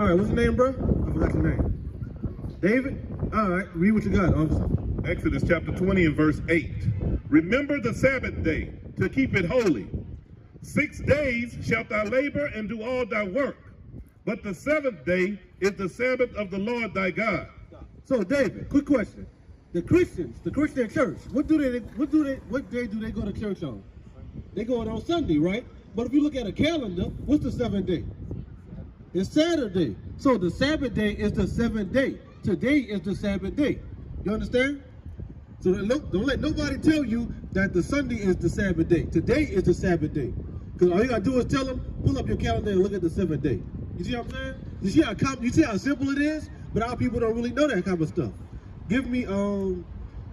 All right, what's your name, bro? I forgot your name. David? All right, read what you got, officer. Exodus chapter 20 and verse 8. Remember the Sabbath day to keep it holy. 6 days shalt thou labor and do all thy work. But the seventh day is the Sabbath of the Lord thy God. So, David, quick question. The Christians, the Christian church, what day do they go to church on? They go on Sunday, right? But if you look at a calendar, what's the seventh day? It's Saturday. So the Sabbath day is the seventh day. Today is the Sabbath day. You understand? So don't let nobody tell you that the Sunday is the Sabbath day. Today is the Sabbath day. Because all you gotta do is tell them, pull up your calendar and look at the seventh day. You see what I'm saying? You see how simple it is? But our people don't really know that kind of stuff. Give me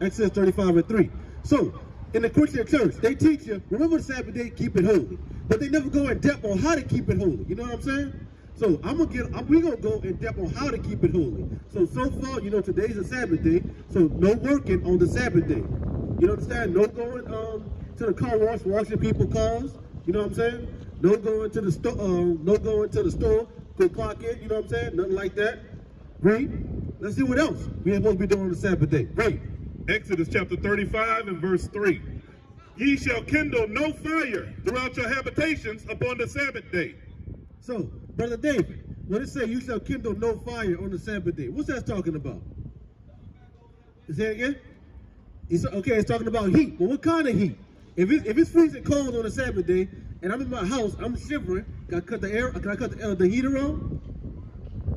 Exodus 35 and 3. So in the Christian church, they teach you, remember the Sabbath day, keep it holy. But they never go in depth on how to keep it holy. You know what I'm saying? So we're gonna go in depth on how to keep it holy. So far, you know, today's a Sabbath day, so no working on the Sabbath day. You understand? No going to the car wash, washing people's cars. You know what I'm saying? No going to the store, go clock in. You know what I'm saying? Nothing like that. Read. Let's see what else we ain't supposed to be doing on the Sabbath day. Read. Exodus chapter 35 and verse 3. Ye shall kindle no fire throughout your habitations upon the Sabbath day. So, Brother David, when it says you shall kindle no fire on the Sabbath day, what's that talking about? Say it again? It's talking about heat. But what kind of heat? If it's freezing cold on the Sabbath day, and I'm in my house, I'm shivering, can I cut the heater on?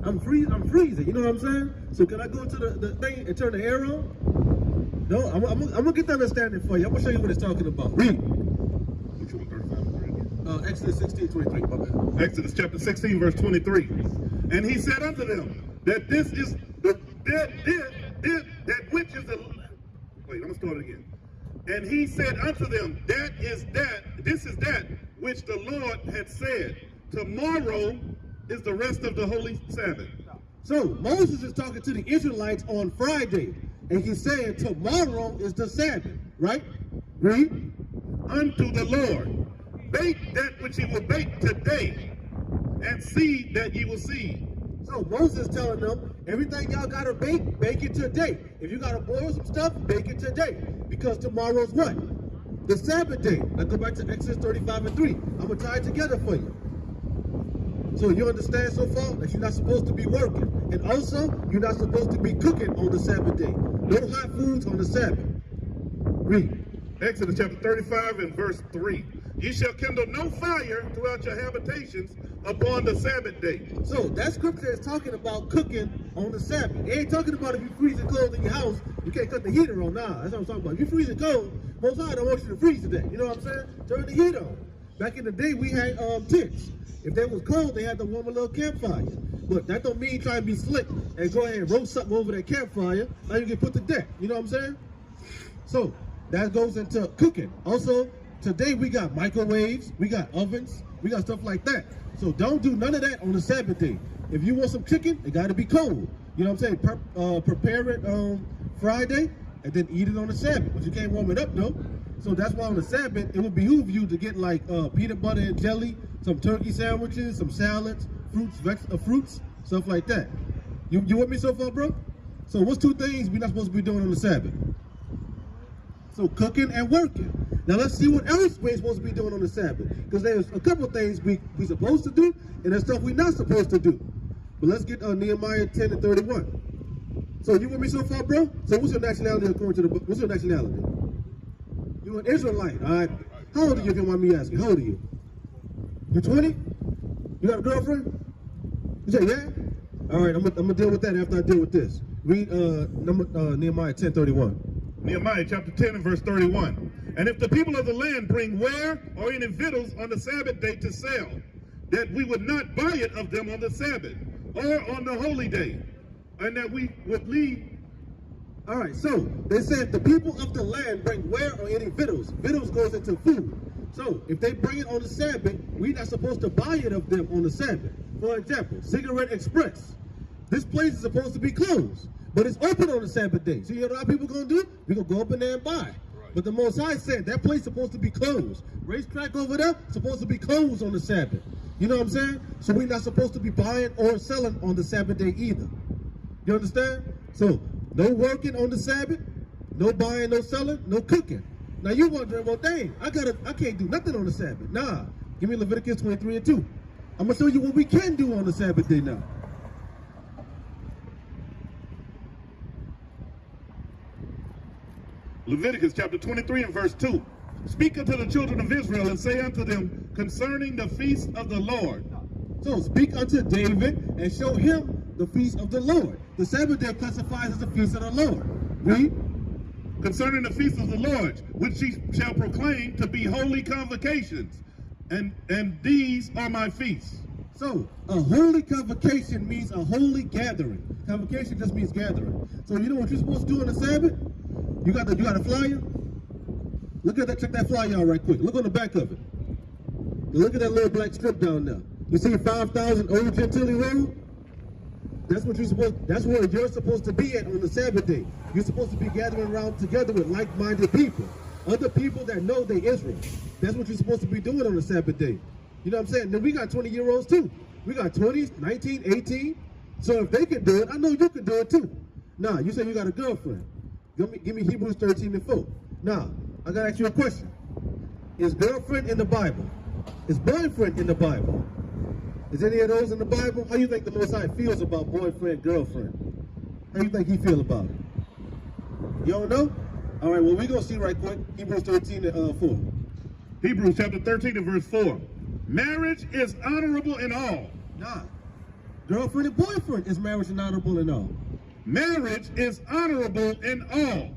I'm freezing, you know what I'm saying? So can I go to the thing and turn the air on? No, I'm gonna get the understanding for you. I'm gonna show you what it's talking about. Read. Exodus 16:23. My bad. Exodus chapter 16 verse 23. And he said unto them that this is that which is the. Wait, I'm gonna start it again. And he said unto them, this is that which the Lord had said. Tomorrow is the rest of the holy Sabbath. So Moses is talking to the Israelites on Friday, and he's saying tomorrow is the Sabbath, right? Read. Unto the Lord, bake that which he will bake today, and seed that ye will seed. So Moses is telling them, everything y'all gotta bake it today. If you gotta boil some stuff, bake it today. Because tomorrow's what? The Sabbath day. Now go back to Exodus 35 and 3. I'm gonna tie it together for you. So you understand so far that you're not supposed to be working. And also, you're not supposed to be cooking on the Sabbath day. No hot foods on the Sabbath. Read. Exodus chapter 35 and verse 3. Ye shall kindle no fire throughout your habitations upon the Sabbath day. So that scripture is talking about cooking on the Sabbath. It ain't talking about if you're freezing cold in your house, you can't cut the heater on. Nah, that's what I'm talking about. If you're freezing cold, Most High don't want you to freeze today. You know what I'm saying? Turn the heat on. Back in the day, we had tents. If they was cold, they had to warm a little campfire. But that don't mean try and be slick and go ahead and roast something over that campfire. Now you get put to death. You know what I'm saying? So that goes into cooking. Also, today we got microwaves, we got ovens, we got stuff like that. So don't do none of that on the Sabbath day. If you want some chicken, it got to be cold. You know what I'm saying? Prepare it on Friday and then eat it on the Sabbath. But you can't warm it up though. So that's why on the Sabbath, it would behoove you to get like peanut butter and jelly, some turkey sandwiches, some salads, fruits, stuff like that. You with me so far, bro? So what's two things we're not supposed to be doing on the Sabbath? So cooking and working. Now let's see what else we're supposed to be doing on the Sabbath. Because there's a couple of things we're supposed to do, and there's stuff we're not supposed to do. But let's get Nehemiah 10 and 31. So you with me so far, bro? So what's your nationality according to the book? What's your nationality? You're an Israelite, all right? How old are you, if you want me asking? How old are you? You 20? You got a girlfriend? You say, yeah? All right, I'm gonna deal with that after I deal with this. Read Nehemiah 10:31. Nehemiah chapter 10 and verse 31. And if the people of the land bring ware or any victuals on the Sabbath day to sell, that we would not buy it of them on the Sabbath or on the holy day, and that we would leave. All right, so they said the people of the land bring ware or any victuals. Victuals goes into food. So if they bring it on the Sabbath, we're not supposed to buy it of them on the Sabbath. For example, Cigarette Express. This place is supposed to be closed, but it's open on the Sabbath day. So you know what our people gonna do? We're gonna go up in there and buy. But the Most High said that place supposed to be closed. Racetrack over there supposed to be closed on the Sabbath. You know what I'm saying? So we're not supposed to be buying or selling on the Sabbath day either. You understand? So no working on the Sabbath, no buying, no selling, no cooking. Now you wondering, well, dang, I can't do nothing on the Sabbath. Nah, give me Leviticus 23:2. I'm gonna show you what we can do on the Sabbath day now. Leviticus chapter 23 and verse 2. Speak unto the children of Israel and say unto them concerning the feast of the Lord. So speak unto David and show him the feast of the Lord. The Sabbath day classifies as the feast of the Lord. Read. Concerning the feast of the Lord, which ye shall proclaim to be holy convocations, and these are my feasts. So a holy convocation means a holy gathering. Convocation just means gathering. So you know what you're supposed to do on the Sabbath? You got a flyer? Look at that, check that flyer out right quick. Look on the back of it. Look at that little black strip down there. You see 5,000 Old Gentilly Road? That's where you're supposed to be at on the Sabbath day. You're supposed to be gathering around together with like-minded people. Other people that know they Israel. That's what you're supposed to be doing on the Sabbath day. You know what I'm saying? Then we got 20-year-olds too. We got 20s, 19, 18. So if they can do it, I know you can do it too. Nah, you say you got a girlfriend. Give me Hebrews 13:4. Now, I gotta ask you a question. Is girlfriend in the Bible? Is boyfriend in the Bible? Is any of those in the Bible? How do you think the Most High feels about boyfriend, girlfriend? How do you think he feels about it? You don't know? All right, well, we're going to see right quick. Hebrews 13:4. Hebrews chapter 13 and verse 4. Marriage is honorable in all. Nah. Girlfriend and boyfriend is marriage and honorable in all. Marriage is honorable in all.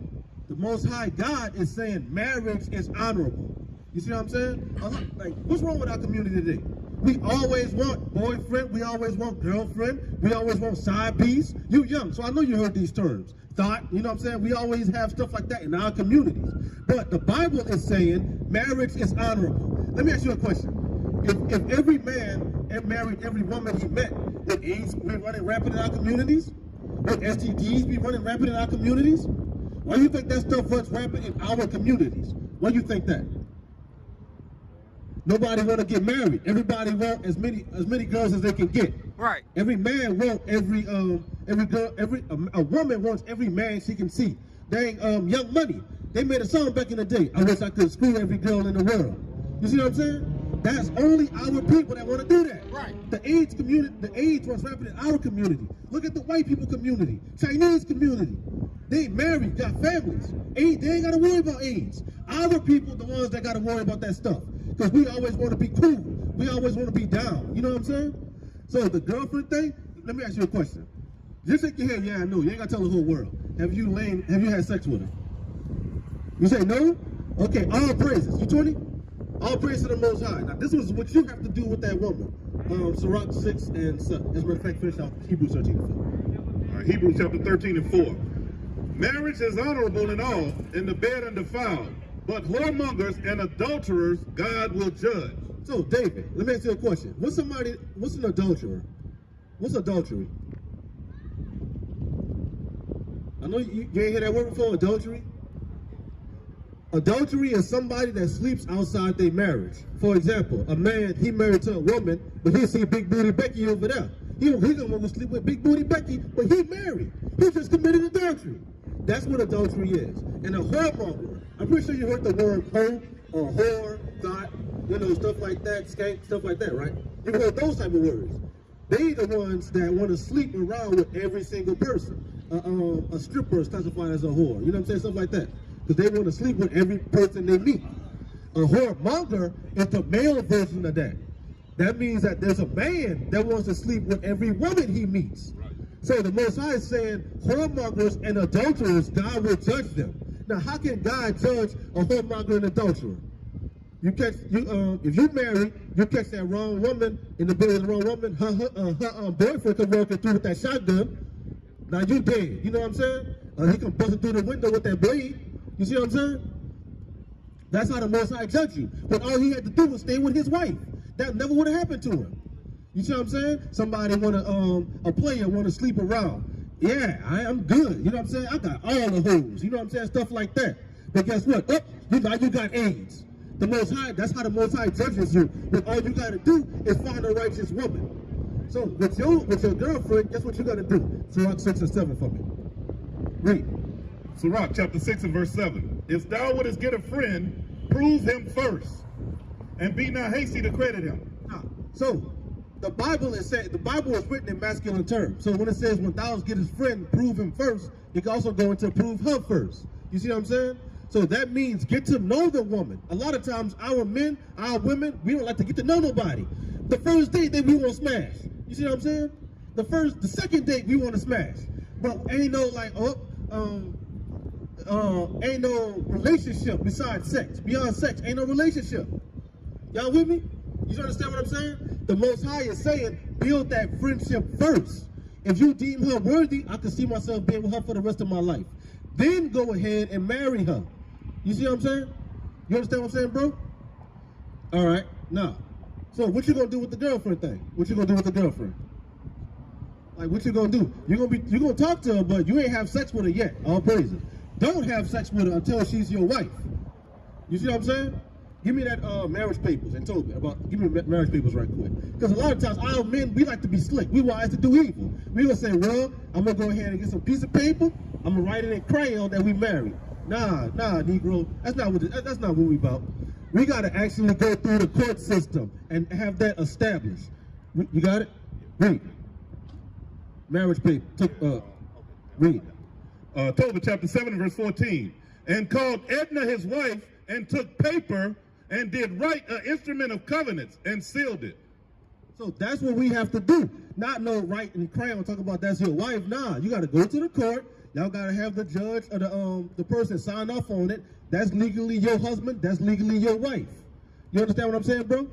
The Most High God is saying marriage is honorable. You see what I'm saying? Like, what's wrong with our community today? We always want boyfriend, we always want girlfriend, we always want side piece. You young, so I know you heard these terms. Thought, you know what I'm saying? We always have stuff like that in our communities. But the Bible is saying marriage is honorable. Let me ask you a question. If every man had married every woman he met, would AIDS be running rampant in our communities? Would STDs be running rampant in our communities? Why do you think that stuff runs rampant in our communities? Why do you think that? Nobody want to get married. Everybody want as many girls as they can get. Right. Every man want every girl, a woman wants every man she can see. Dang, Young Money. They made a song back in the day. I wish I could screw every girl in the world. You see what I'm saying? That's only our people that want to do that. Right. The AIDS community, the AIDS runs rampant in our community. Look at the white people community, Chinese community. They married, got families. They ain't got to worry about AIDS. Our people, the ones that got to worry about that stuff. Because we always want to be cool. We always want to be down. You know what I'm saying? So the girlfriend thing, let me ask you a question. Just shake your head, yeah, I know. You ain't got to tell the whole world. Have you had sex with her? You say no? Okay, all praises. You 20? All praise to the Most High. Now, this is what you have to do with that woman. Sirach 6 and 7. As a matter of fact, finish out Hebrews 13 and 4. All right, Hebrews chapter 13 and 4. Marriage is honorable in all, in the bed undefiled. But whoremongers and adulterers God will judge. So, David, let me ask you a question. What's an adulterer? What's adultery? I know you ain't heard that word before, adultery? Adultery is somebody that sleeps outside their marriage. For example, a man, he married to a woman, but he see Big Booty Becky over there. He gonna want to sleep with Big Booty Becky, but he married. He just committed adultery. That's what adultery is. And a whoremonger, I'm pretty sure you heard the word hoe or whore, thought, you know, stuff like that, skank, stuff like that, right? You've heard those type of words. They the ones that want to sleep around with every single person. A stripper is classified as a whore. You know what I'm saying? Stuff like that. Because they want to sleep with every person they meet. A whoremonger is the male version of that. That means that there's a man that wants to sleep with every woman he meets. So the Most High is saying whoremongers and adulterers, God will judge them. Now, how can God judge a whoremonger and adulterer? If you marry, you catch that wrong woman in the bed with the wrong woman, her boyfriend come walking through with that shotgun. Now you dead. You know what I'm saying? He come busting through the window with that blade. You see what I'm saying? That's how the Most High judge you. But all he had to do was stay with his wife. That never would have happened to him. You see what I'm saying? Somebody a player want to sleep around. Yeah, I'm good. You know what I'm saying? I got all the hoes. You know what I'm saying? Stuff like that. But guess what? Oh, now you got AIDS. The Most High, that's how the Most High judges you. But all you got to do is find a righteous woman. So with your girlfriend, guess what you got to do? Sirach 6 and 7 for me. Read. Sirach chapter 6 and verse 7. If thou wouldest get a friend, prove him first, and be not hasty to credit him. So the Bible is written in masculine terms. So when it says when thou get his friend, prove him first, it can also go into prove her first. You see what I'm saying? So that means get to know the woman. A lot of times our men, our women, we don't like to get to know nobody. The first date that we want to smash. You see what I'm saying? The second date we want to smash. But ain't no ain't no relationship besides sex. Beyond sex, ain't no relationship. Y'all with me? You understand what I'm saying? The Most High is saying, build that friendship first. If you deem her worthy, I can see myself being with her for the rest of my life. Then go ahead and marry her. You see what I'm saying? You understand what I'm saying, bro? All right, now. So what you gonna do with the girlfriend thing? What you gonna do with the girlfriend? Like, what you gonna do? You're gonna talk to her, but you ain't have sex with her yet. All praises. Don't have sex with her until she's your wife. You see what I'm saying? Give me that marriage papers and told me about. Give me marriage papers right quick. Because a lot of times our men, we like to be slick. We wise to do evil. We gonna say, well, I'm gonna go ahead and get some piece of paper. I'm gonna write it in crayon that we married. Nah, Negro. That's not what we about. We gotta actually go through the court system and have that established. You got it? Read. Marriage paper. Read. Tobit chapter 7 verse 14. And called Edna his wife, and took paper and did write an instrument of covenants and sealed it. So that's what we have to do. Not no write in crayon talk about that's your wife. Nah, you got to go to the court. Y'all got to have the judge or the person sign off on it. That's legally your husband. That's legally your wife. You understand what I'm saying, bro?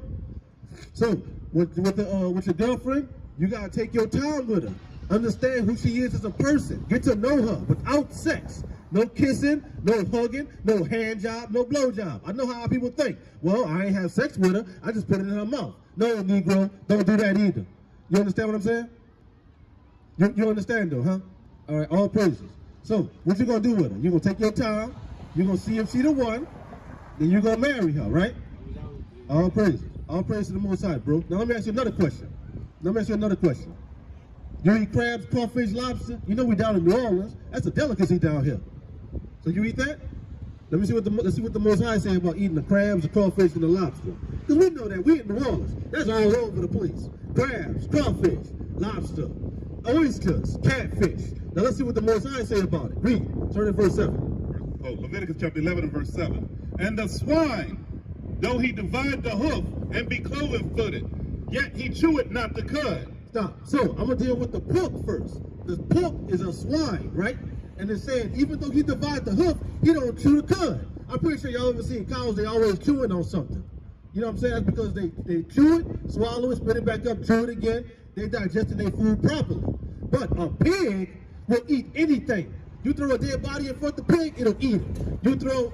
So with your girlfriend, you got to take your time with her. Understand who she is as a person. Get to know her without sex. No kissing, no hugging, no hand job, no blow job. I know how people think. Well, I ain't have sex with her. I just put it in her mouth. No, Negro, don't do that either. You understand what I'm saying? You understand though, huh? All right, all praises. So, what you gonna do with her? You gonna take your time. You gonna see if she the one. Then you gonna marry her, right? All praises. All praise to the Most High, bro. Now let me ask you another question. You eat crabs, crawfish, lobster? You know we down in New Orleans. That's a delicacy down here. So you eat that? Let's see what the Most High say about eating the crabs, the crawfish, and the lobster. Because we know that we in New Orleans. That's all over the place. Crabs, crawfish, lobster, oysters, catfish. Now let's see what the Most High say about it. Read. Turn to verse 7. Leviticus chapter 11 and verse 7. And the swine, though he divide the hoof and be cloven-footed, yet he cheweth not the cud. Stop. So I'm gonna deal with the pork first. The pork is a swine, right? And it's saying even though he divide the hoof, he don't chew the cud. I'm pretty sure y'all ever seen cows, they always chewing on something. You know what I'm saying? That's because they chew it, swallow it, spit it back up, chew it again. They digesting their food properly. But a pig will eat anything. You throw a dead body in front of the pig, it'll eat it. You throw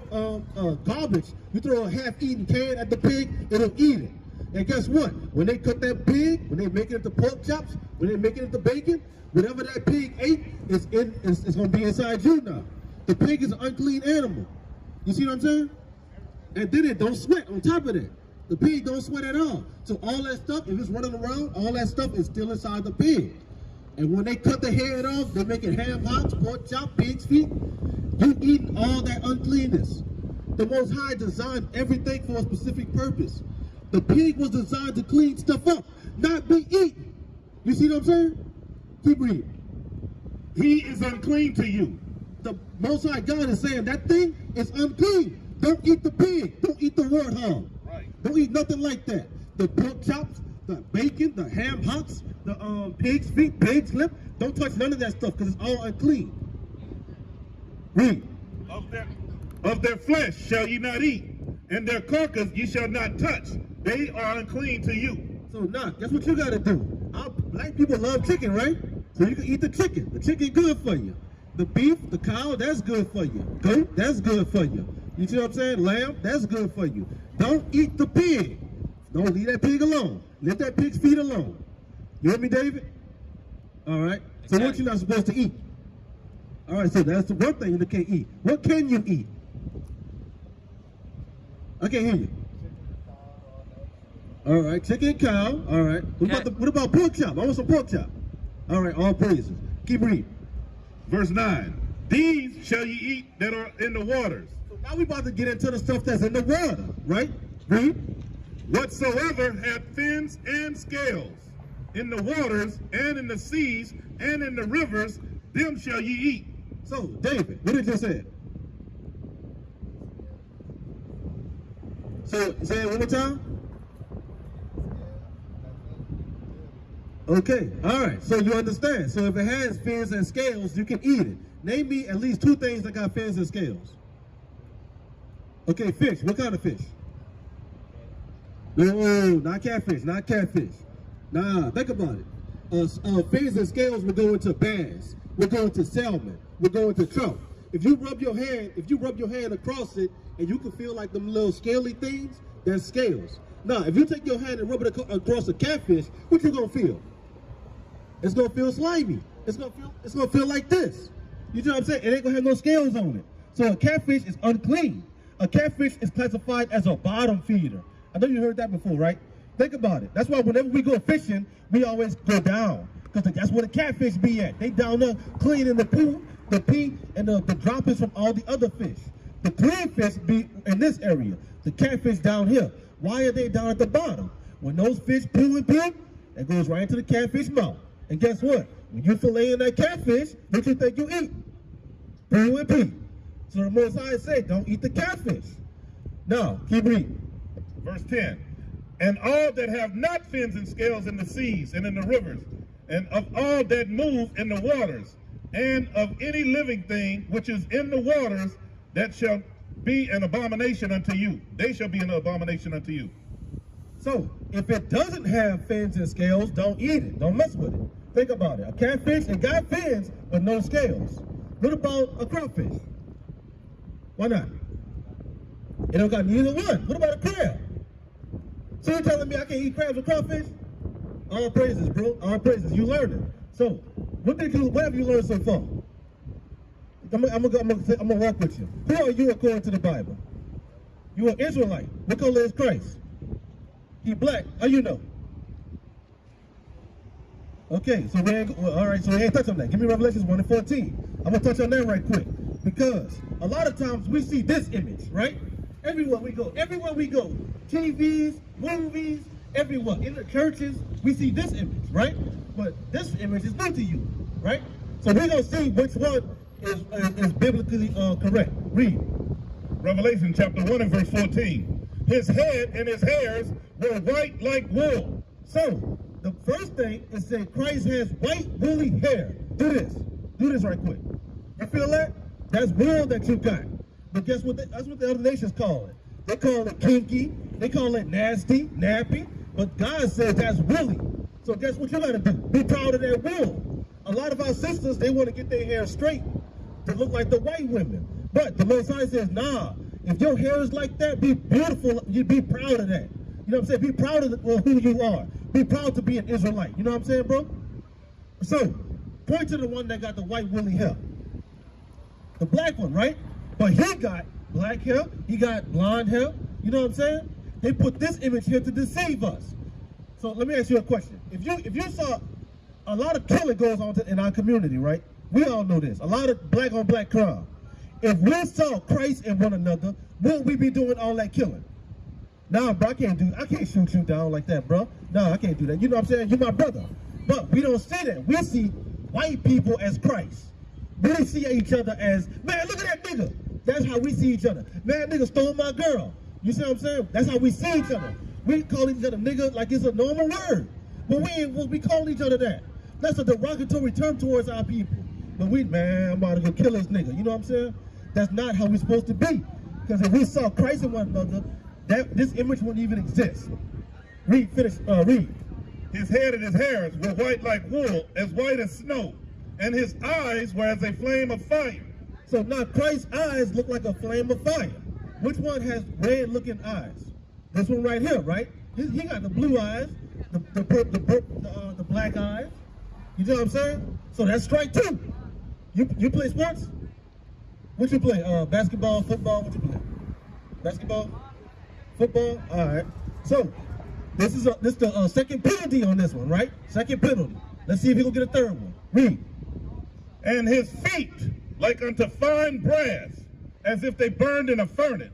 garbage, you throw a half-eaten can at the pig, it'll eat it. And guess what? When they cut that pig, when they make it into pork chops, when they make it into bacon, whatever that pig ate it's going to be inside you now. The pig is an unclean animal. You see what I'm saying? And then it don't sweat on top of that. The pig don't sweat at all. So all that stuff, if it's running around, all that stuff is still inside the pig. And when they cut the head off, they make it ham hocks, pork chop, pig's feet. You eating all that uncleanness. The Most High designed everything for a specific purpose. The pig was designed to clean stuff up, not be eaten. You see what I'm saying? Keep reading. He is unclean to you. The Most High God is saying that thing is unclean. Don't eat the pig. Don't eat the warthog. Right. Don't eat nothing like that. The pork chops, the bacon, the ham hocks, the pig's feet, pig's lip. Don't touch none of that stuff because it's all unclean. Read. Of their flesh shall ye not eat, and their carcass ye shall not touch. They are unclean to you. So now, guess what you got to do? Black people love chicken, right? So you can eat the chicken. The chicken good for you. The beef, the cow, that's good for you. Goat, that's good for you. You see what I'm saying? Lamb, that's good for you. Don't eat the pig. Don't leave that pig alone. Let that pig's feet alone. You hear me, David? All right. So what you not supposed to eat? All right, so that's the one thing you can't eat. What can you eat? I can't hear you. All right, chicken, cow. All right. What about pork chop? I want some pork chop. All right, all praises. Keep reading. Verse 9. These shall ye eat that are in the waters. So now we about to get into the stuff that's in the water, right? Read. Whatsoever hath fins and scales, in the waters and in the seas and in the rivers, them shall ye eat. So, David, what did you say? So, say it one more time. Okay, all right, so you understand. So if it has fins and scales, you can eat it. Name me at least 2 things that got fins and scales. Okay, fish. What kind of fish? No, not catfish, not catfish. Nah, think about it. Fins and scales will go into bass. We'll go into salmon. We'll go into trout. If you rub your hand across it, and you can feel like them little scaly things, that's scales. Now, if you take your hand and rub it across a catfish, what you gonna feel? It's gonna feel slimy. It's gonna feel like this. You know what I'm saying? It ain't gonna have no scales on it. So a catfish is unclean. A catfish is classified as a bottom feeder. I know you heard that before, right? Think about it. That's why whenever we go fishing, we always go down, because that's where the catfish be at. They down there cleaning the pee, and the droppings from all the other fish. The clean fish be in this area. The catfish down here. Why are they down at the bottom? When those fish poo and pee, it goes right into the catfish mouth. And guess what? When you filleting that catfish, what you think you eat? Poo and pee. So the Most High said, don't eat the catfish. Now, keep reading. Verse 10. And all that have not fins and scales in the seas and in the rivers, and of all that move in the waters, and of any living thing which is in the waters, that shall be an abomination unto you. They shall be an abomination unto you. So, if it doesn't have fins and scales, don't eat it. Don't mess with it. Think about it. A catfish, it got fins, but no scales. What about a crawfish? Why not? It don't got neither one. What about a crab? So you're telling me I can't eat crabs or crawfish? All praises, bro. All praises. You learned it. So, what have you learned so far? I'm gonna walk with you. Who are you according to the Bible? You are Israelite. What color is Christ? He black. How you know? Okay, so all right, so we ain't touch on that. Give me Revelations 1:14. I'm gonna touch on that right quick, because a lot of times we see this image, right? Everywhere we go, TVs, movies, everywhere, in the churches, we see this image, right? But this image is new to you, right? So we're gonna see which one is biblically correct. Read. Revelation chapter 1 and verse 14. His head and his hairs were white like wool. So, the first thing is that Christ has white woolly hair. Do this. Do this right quick. You feel that? That's wool that you got. But guess what? That's what the other nations call it. They call it kinky. They call it nasty, nappy. But God says that's woolly. So guess what you gotta do? Be proud of that wool. A lot of our sisters, they want to get their hair straight to look like the white women. But the Most High says, nah, if your hair is like that, be beautiful. You be proud of that. You know what I'm saying? Be proud of who you are. Be proud to be an Israelite. You know what I'm saying, bro? So, point to the one that got the white woolly hair. The black one, right? But he got black hair. He got blonde hair. You know what I'm saying? They put this image here to deceive us. So let me ask you a question. If you saw a lot of killing goes on in our community, right? We all know this. A lot of black on black crime. If we saw Christ in one another, would we be doing all that killing? Nah, bro, I can't shoot you down like that, bro. Nah, I can't do that. You know what I'm saying? You're my brother. But we don't see that. We see white people as Christ. We see each other as, man, look at that nigga. That's how we see each other. Man, that nigga stole my girl. You see what I'm saying? That's how we see each other. We call each other nigga like it's a normal word. But we call each other that. That's a derogatory term towards our people. But man, I'm about to go kill this nigga. You know what I'm saying? That's not how we're supposed to be. Because if we saw Christ in one another, this image wouldn't even exist. Read. His head and his hairs were white like wool, as white as snow, and his eyes were as a flame of fire. So now Christ's eyes look like a flame of fire. Which one has red-looking eyes? This one right here, right? He got the blue eyes, the black eyes. You know what I'm saying? So that's strike two. You play sports? What you play? Basketball, football? What you play? Basketball? Football? All right. So, this is the second penalty on this one, right? Second penalty. Let's see if he gonna get a third one. Read. And his feet like unto fine brass, as if they burned in a furnace.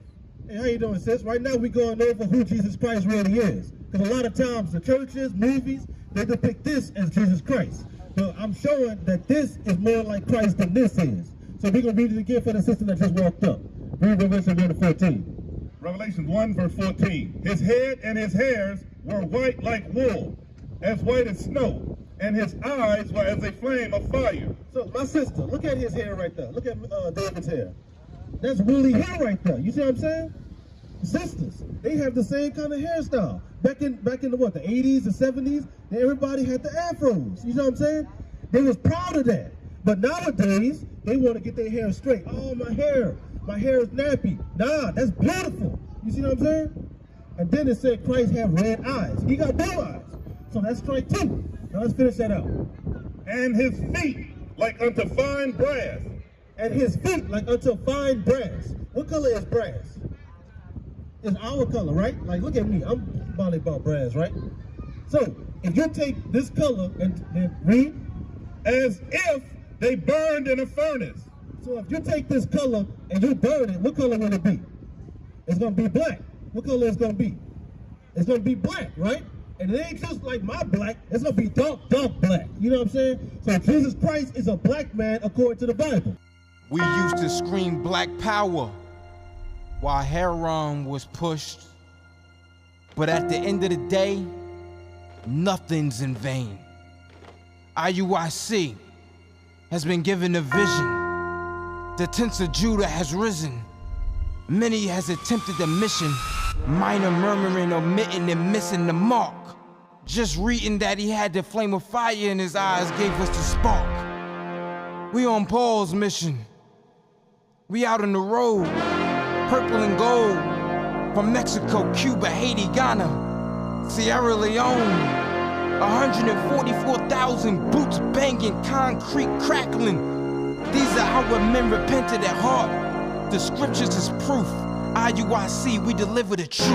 Hey, how you doing, sis? Right now we're going over who Jesus Christ really is. Because a lot of times the churches, movies, they depict this as Jesus Christ. But I'm showing that this is more like Christ than this is. So we're going to read it again for the sister that just walked up. Read Revelation 1:14. Revelation 1 verse 14. His head and his hairs were white like wool, as white as snow, and his eyes were as a flame of fire. So my sister, look at his hair right there. Look at David's hair. That's woolly hair right there. You see what I'm saying? Sisters, they have the same kind of hairstyle. Back in the what, the 80s, the 70s, everybody had the afros. You know what I'm saying? They was proud of that. But nowadays, they want to get their hair straight. Oh, my hair is nappy. Nah, that's beautiful. You see what I'm saying? And then it said Christ have red eyes. He got blue eyes. So that's straight too. Now let's finish that out. And his feet like unto fine brass. And his feet like unto fine brass. What color is brass? It's our color, right? Like, look at me. I'm about brass, right? So, if you take this color and read, as if they burned in a furnace. So if you take this color and you burn it, what color will it be? It's going to be black. What color is it going to be? It's going to be black, right? And it ain't just like my black. It's going to be dark black. You know what I'm saying? So Jesus Christ is a black man according to the Bible. We used to scream black power while heroin was pushed. But at the end of the day, nothing's in vain. IUIC has been given a vision. The tents of Judah has risen. Many has attempted the mission, minor murmuring, omitting, and missing the mark. Just reading that he had the flame of fire in his eyes gave us the spark. We on Paul's mission. We out on the road, purple and gold, from Mexico, Cuba, Haiti, Ghana, Sierra Leone. 144,000 boots banging, concrete crackling. These are our men repented at heart. The scriptures is proof. IUIC, we deliver the truth.